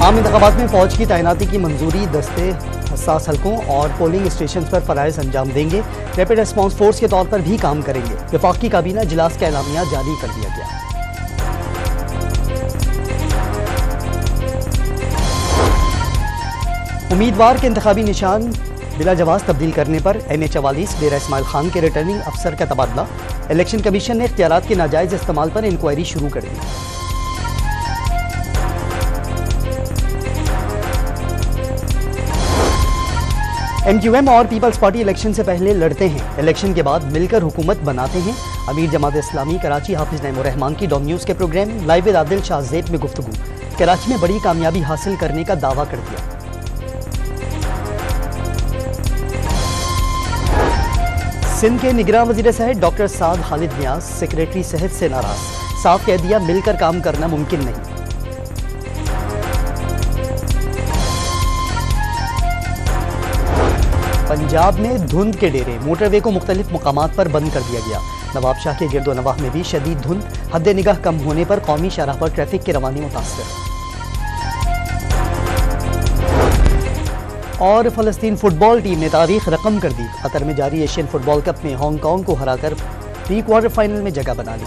आम इंतखाबात में फौज की तैनाती की मंजूरी, दस्ते हसास हलकों और पोलिंग स्टेशन पर फराइज अंजाम देंगे। रैपिड रिस्पॉन्स फोर्स के तौर पर भी काम करेंगे। वफाकी काबीना इजलास का एलामिया जारी कर दिया गया। उम्मीदवार के इंतखाबी निशान बिला जवाज तब्दील करने पर NH-44 डेरा इस्माइल खान के रिटर्निंग अफसर का तबादला। इलेक्शन कमीशन ने इख्तियारात के नाजायज इस्तेमाल पर इंक्वायरी शुरू कर दी। MQM और पीपल्स पार्टी इलेक्शन से पहले लड़ते हैं, इलेक्शन के बाद मिलकर हुकूमत बनाते हैं। अमीर जमात इस्लामी कराची हाफिज नईमुर रहमान की डॉन न्यूज़ के programme live with Adil Shahzeb में गुफ्तगू। कराची में बड़ी कामयाबी हासिल करने का दावा कर दिया। सिंध के निगरान वज़ीर सेहत डॉक्टर साद खालिद नियाज सेक्रेटरी सेहत से नाराज, साफ कह दिया मिलकर काम करना मुमकिन नहीं। पंजाब में धुंध के डेरे, मोटरवे को मुख्तलिफ मकामात पर बंद कर दिया गया। नवाब शाह के गिरदो नवाह में भी शदीद धुंध, हद निगाह कम होने पर कौमी शराह पर ट्रैफिक की रवानी मुतासर। और फ़लस्तीन फुटबॉल टीम ने तारीख रकम कर दी। कतर में जारी एशियन फुटबॉल कप में हांगकांग को हराकर प्री क्वार्टर फाइनल में जगह बना ली।